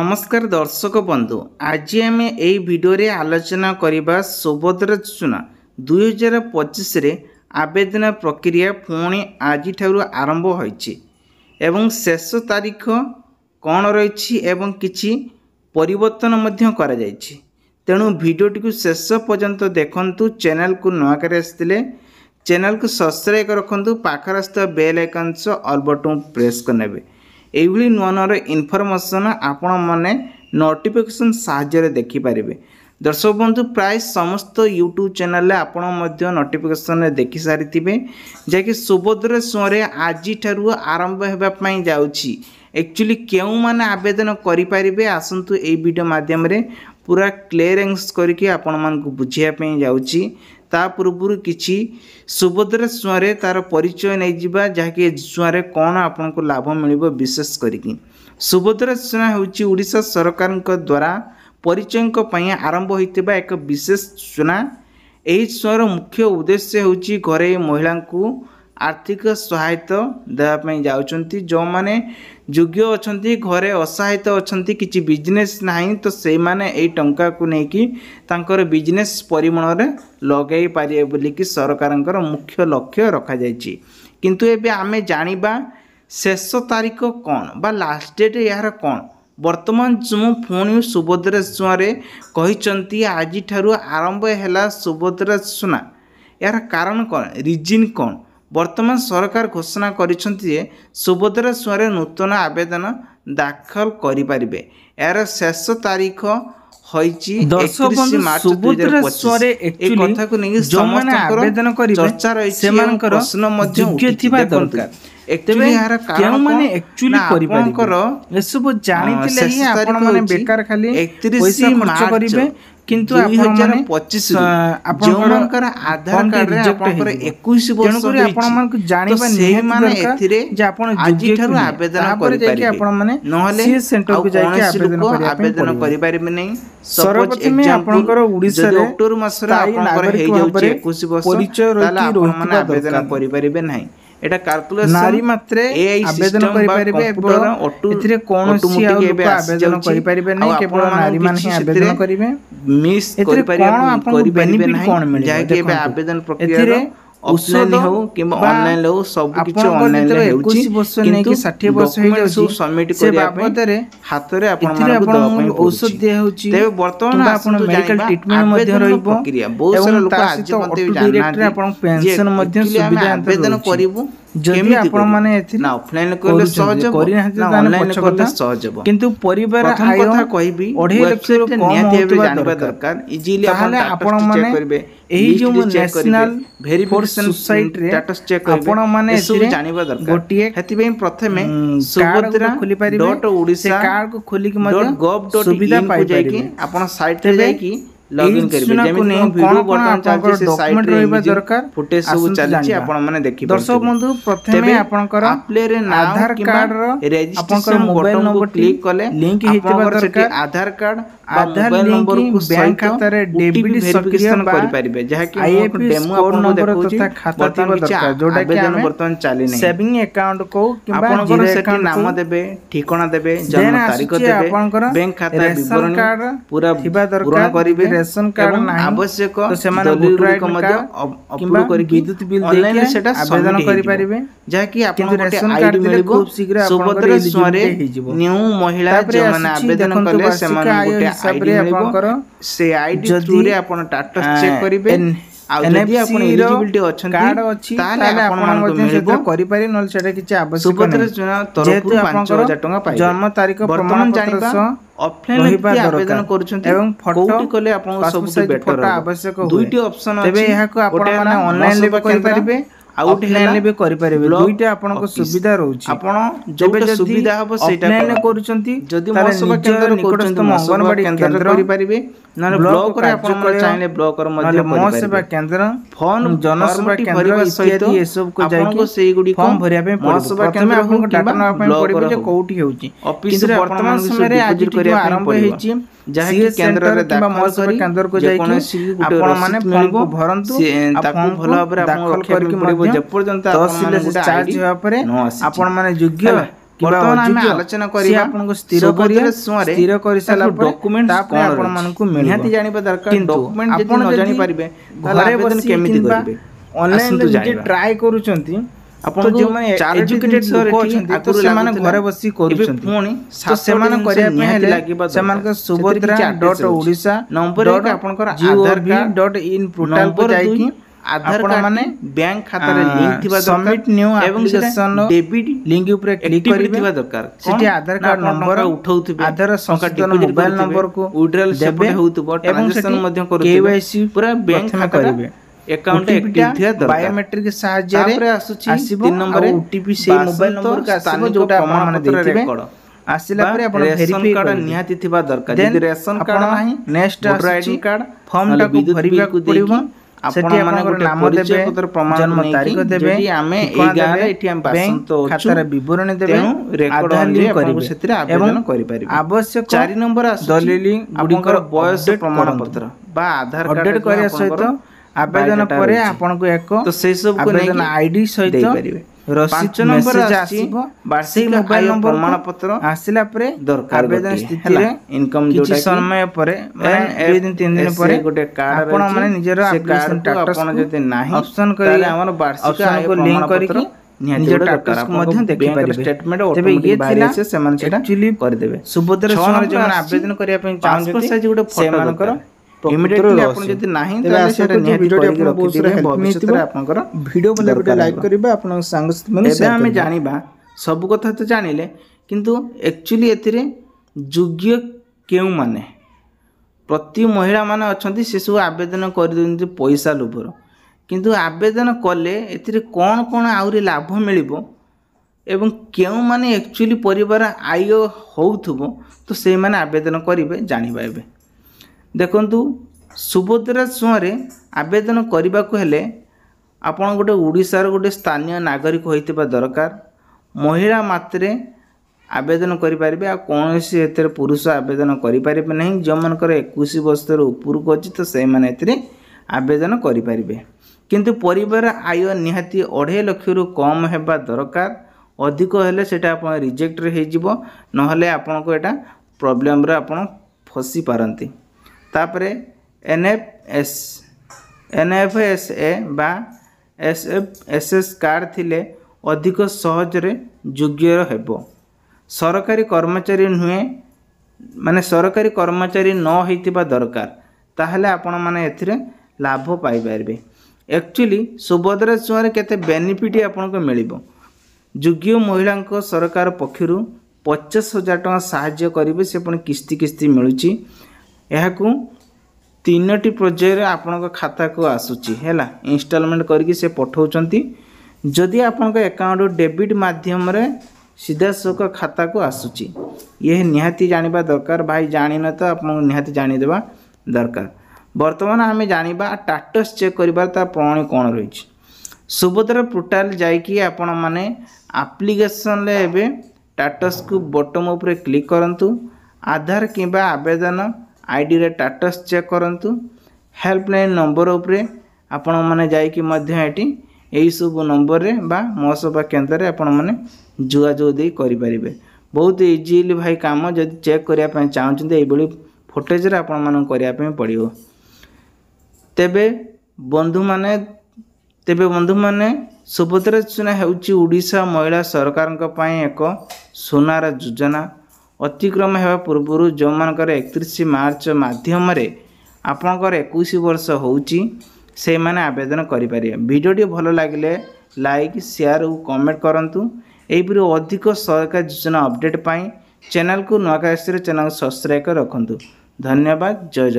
नमस्कार दर्शक बंधु, आज आम यही भिडियो आलोचना करवा सुभद्रा योजना 2025 रे आवेदन प्रक्रिया पुणी आज आरंभ होइछि एवं शेष तारीख कौन रही एवं किछि परिवर्तन मध्य करा जाइछि। तेणु भिडियोटी को शेष पर्यंत देखंतु। चैनल को नवाकर आसते चैनल को सब्सक्राइब रखंतु, पाखर आस्था बेल आइकन ऑल बटन प्रेस करनेबे। एभली नुआ नुआ इनफॉरमेशन आपण मैंने नोटिफिकेशन साहाय्य देखिपारे। दर्शक बंधु, प्राय समस्त यूट्यूब चैनल आपण नोटिफिकेशन देखि सारी जैकि सुभद्रा योजना आज आरंभ होगापी जाऊँगी। एक्चुअली क्यों माने आवेदन करें आसतु ये वीडियो माध्यम पूरा क्लीयरेंस करके आपण मानक बुझापी जाऊँगी। ता पूर्व किसी सुभद्रा योजना तार परिचय नहीं जावा जहाँकि योजना कौन आपन को लाभ मिल विशेष करी। सुभद्रा योजना हूँ ओडिशा सरकार द्वारा परिचय आरंभ होता एक विशेष योजना। यही योजनार मुख्य उद्देश्य हूँ घरे महिला को आर्थिक सहायता देवाई जाऊँगी। जो मैंने योग्य अच्छा घरे असहायता अच्छा किसी बिजनेस नहीं तो से माने यही टंका को लेकिन बिजनेस परिमाण में लगे पारे बोलिकी सरकार मुख्य लक्ष्य रखा जाइछि। किंतु एबे आमे जानिबा शेष तारीख कौन बा लास्ट डेट यार कौन। वर्तमान जो पुणी सुभद्रा योजना कहते आज आरंभ है सुभद्रा योजना, यार कारण कौन, रिजिन कौन। वर्तमान सरकार घोषणा करिसेंती सुभद्रा योजना नूतन आवेदन दाखल करें। यार शेष तारीख चर्चा रही किंतु 2025 आधार कार्ड रे 21 वर्ष आवेदन आवेदन करें नहीं। सर्वप्रथम ओडिशा अक्टोबर मास आवेदन करें नहीं। एटा कैलकुलेशन नारी मात्रे आवेदन करें कौन आवेदन करें केवल नारी मान ही आवेदन करेंगे। मिस आवेदन प्रक्रिया ऑफलाइन हो कि ऑनलाइन हो सब किछ ऑनलाइन ले होची। 60 वर्ष हो सबमिट करबा बाबद हाथ रे आपण औषध दिया होची। तबे वर्तमान आपण मेडिकल ट्रीटमेंट मध्ये रहइबो प्रक्रिया बहुत सारा लोक आज मध्ये डायरेक्ट आपण पेंशन मध्ये सुविधा आवेदन करिवो। जदि आपण माने एथि ना ऑफलाइन करले सहज करि ना ऑनलाइन करले सहज हो। किंतु परिवार आय कथा कहबी 2.5 लाख रो नियत हेबे जानबा दरकार। इजीली आपण माने करबे एही जो नेशनल वेरिफिकेशन साइट रे स्टेटस चेक करबे आपण माने एथि जानबा दरकार। गोटिए हेति बें प्रथमे सुभद्रा खोली परिबे .ओडिशा कार्ड को खोली के मध्य सुविधा पाइ जायकी आपण साइट रे जायकी लॉगिन करिवे। जेमे वीडियो बटन चाहि से साइट रे दरकार फुटेज सब चलछि आपण माने देखि। दर्शक बंधु, प्रथमे आपनकर अप्लाई रे आधार कार्ड रो रजिस्ट्रेशन मोबाइल नंबर क्लिक कले लिंक हेतिबा दरकार। आधार कार्ड आधार नंबर को बैंक खाता रे डेबिट सक्रियन करि परिबे जहाकि आईएफएससी डेमो आपण देखौछि खाता थिबा दरकार जोडा कि हम वर्तमान चाली नै। सेविंग अकाउंट को किबा आपनकर सेठी नाम देबे, ठिकाना देबे, जन्म तारीख देबे, बैंक खाता विवरण पूरा थिबा दरकार करिवे। रेशन कार्ड नाही आवश्यक तो सेमान वोटर को मध्य अपलोड करि विद्युत बिल देके सेटा आवेदन करि परिबे जहाकि आपण रेशन कार्ड मिले खूब शीघ्र सुभद्रा योजना न्यू महिला जो माने आवेदन कले सेमान गोटे आईडी मिलिबो। से आईडी थ्रू रे आपण स्टेटस चेक करिवे। आ जदि आपण एलिजिबिलिटी अछन कार्ड अछि ताले आपण मध्ये करि पारि न सेटा किछ आवश्यक सुभद्रा योजना तरफ 5000 टका पाइ। जन्म तारीख प्रमाण जानिबा ऑफलाइन आवेदन करूछन एवं फोटो कले आपण सब बेटर आवश्यक दुईटी ऑप्शन अछि। तबे एहा को आपण माने ऑनलाइन ले करि परिबे आउटलाइन ले भी करि परिबे। दुईटा आपण को सुविधा रहउछि। आपण जो सुविधा हबो सेटा ऑनलाइन करूछंती जदि मसबा केंद्र निकटस्थ अंगनवाड़ी केंद्र करि परिबे न ब्लॉक रे आपण चाहिले ब्लॉक रे मध्ये मसबा केंद्र फोन जनसेवा केंद्र इत्यादि ए सब को जाई के सेई गुडी फॉर्म भरिया पे मसबा केंद्र आपण को डाटा न अपन पड़िबे जे कोठी होउछि। ऑफिस रे वर्तमान समय रे आज करिया आरंभ होइछि जहाकि केंद्र रे दाखल मसबा केंद्र को जाई के आपण माने फॉर्म को भरंतु ताकू भलो भाबरे आपण दाखल करके पड़िबो। जे पर्यंत आपण माने चार्ज हेबा परे आपण माने योग्य ବର୍ତ୍ତମାନ ଆମେ ଆଲୋଚନା କରିବା ଆପଣଙ୍କୁ ସ୍ଥିର କରି ସାରିଲା ପରେ ଡକ୍ୟୁମେଣ୍ଟ ତାପରେ ଆପଣ ମାନଙ୍କୁ ନିହାତି ଜାଣିବା ଦରକାର। ଡକ୍ୟୁମେଣ୍ଟ ଯଦି ନ ଜାଣି ପାରିବେ ତାହେଲେ ଆବେଦନ କେମିତି କରିବେ? ଅନଲାଇନ ରେ ଟ୍ରାଏ କରୁଛନ୍ତି ଆପଣ ଯେଉଁମାନେ ଏଜୁକେଟେଡ ଲୋକ ଅଛନ୍ତି ତ ସେମାନେ ଘରେ ବସି କରୁଛନ୍ତି। ପୁଣି ସେମାନେ କରିବା ପାଇଁ ହେଲେ ସେମାନଙ୍କ subhadra.odisha ନମ୍ବର ଆପଣଙ୍କର gov.in ପୋର୍ଟାଲ କୁ ଯାଇକି ଆଧାର ମାନେ ବ୍ୟାଙ୍କ ଖାତାରେ ଲିଙ୍କ ଥିବା ଦରକାର ଏବଂ ଡେବିଟ୍ ଲିଙ୍କ ଉପରେ କ୍ଲିକ୍ କରିବା ଦରକାର। ସେଠି ଆଧାର କାର୍ଡ ନମ୍ବର ଉଠାଉଥିବେ, ଆଧାର ସଂଶୋଧନ ମୋବାଇଲ ନମ୍ବର କୁ ୱିଡ୍ରଲ୍ ସେପଟେ ହେଉଥିବ, ଟ୍ରାନ୍ଜାକ୍ସନ ମଧ୍ୟ କରୁଥିବେ, ପୁରା ବ୍ୟାଙ୍କ କରିବେ। अकाउंट एक्टिव थिया दरकार बायोमेट्रिक साहाय्य रे आसीबो 3 नंबर ओटीपी से मोबाइल नंबर का आसीबो जोटा आपण माने देथिबे आसिला परे आपण वेरीफाई कार्ड निहाती थिबा दरकार। यदि रेशन कार्ड नाही next voter ID card form टा को भरिबा पड़िबो। सेठी आपण नाम देबे, जन्म तारीख देबे, आमे ए गां रे एठी हम बासंत खातार विवरण देबे, आधार लिंक करिवे, सेतिर आवेदन करि परिबे। आवश्यक 4 नंबर दलिल गुडीकर बयस प्रमाण पत्र बा आधार कार्ड अपडेट करिया सहित आवेदन पर आपन को एक तो से सब को आवेदन आईडी सहित दे परिबे। रसीद नंबर आसीबो, वार्षिक मोबाइल नंबर प्रमाण पत्र आसिला परे दरकार। आवेदन स्थिति रे इनकम जोटा कि समय पर माने 2 दिन 3 दिन पर गोटे कार्ड आपन माने निजर एप्लीकेशन स्टेटस आपन जते नाही ऑप्शन करी हमर वार्षिक आय को लिंक करिकि निजर स्टेटस को मध्य देखि परिबे। स्टेटमेंट ऑटोमेटिक बाहर से समान सेटा एक्चुअली कर देबे। सुभद्रा सुमन जे आवेदन करिया पे चाहन साइज गोटे फोटो दरकार। इमिडिएटली आपण जति नाही ताले सेटा निहाती करिक रखिथिबे। भविष्यत रे आपनकर वीडियो बले वीडियो लाइक करिबा, आपन संगत माने शेयर हम जानिबा। सब कथा तो जानिले किंतु एक्चुअली एथिरे योग्य केउ माने प्रति महिला माने अछंती से सब आवेदन कर दिनते पैसा लोभर, किंतु आवेदन कले एथिरे कोन कोन आउरी लाभ मिलिबो एवं केउ माने एक्चुअली परिवार आय होउथबो तो से माने आवेदन करिवे जानिबा। एबे देखंतु सुभद्रा सुरे आवेदन करने को हेले आपण गोटे ओडिशार गोटे स्थानीय नागरिक होइतिबा दरकार। महिला मात्रे आवेदन करि परिबे, आ कोनोसी एतरे पुरुष आवेदन करि परिबे नहीं। जो मनकर 21 वर्षर ऊपर को अछि तो से माने एतरे आवेदन करि परिबे, किंतु परिवार आय निहाती 2.5 लाख रु कम हेबा दरकार। अधिक हेले सेटा आपण रिजेक्ट रे हे जिवो, नहले आपण को एटा प्रॉब्लम रे आपण फसी पारंती। तापरे एनएफएसए बा एसएफएसएस कार्ड थिले अधिक सहज रे योग्य हेबो। सरकारी कर्मचारी नुहे माने सरकारी कर्मचारी न होइतिबा दरकार, ताहले आपण माने एथिरे लाभ पाई पारबे। एक्चुअली सुभद्रा सुरे केते बेनिफिट आपण को मिलिबो। योग्य महिला को सरकार पक्षरु 50,000 टका सहाय्य करिवे, से पण किस्ती किस्ती मिलुची। यहाकू 3टी पर्यायर आपण खाता को आसुची हैला, इंस्टॉलमेंट करके से पठाउचंती। जदि आपण अकाउंट डेबिट माध्यम रे सीधा सक खाता को आसुची, ये निहाती जानिबा दरकार। भाई जानि न तो आपण निहाती जानि देबा दरकार। वर्तमान आमे जानिबा स्टेटस चेक करबा ता प्रणाली कोन रहिछि। सुभद्रा पोर्टल जाई कि आपण माने एप्लीकेशन ले एबे स्टेटस को बटन ऊपर क्लिक करंतु। आधार किबा आवेदन आईडी रे स्टेटस चेक करंतु। हेल्पलाइन नंबर उपरे आपण माने जाई कि मध्य एटी एई सब नंबर रे बा मोसबा केंद्र रे आपण माने जोगाजोग दे करि परिबे। बहुत इजीली भाई काम जदि चेक करिया पय चाहउछन एई बळी फुटेज रे आपण माने करिया पय पड़ियो। तेबे बंधु माने सुभद्रा योजना हेउची ओडिशा महिला सरकार पय एक सोनार योजना। अतिक्रम हेबा पूर्व जो मानकर 31 मार्च माध्यम रे आपनकर 21 वर्ष होउची से माने आवेदन करि पारे। वीडियोटी भलो लागिले लाइक शेयर और कमेंट करंतु। एहिपरि अधिक सरकार योजना अपडेट पाई चैनल को नवाकाश चैनल सब्सक्राइब कर रखंतु। धन्यवाद। जय जय।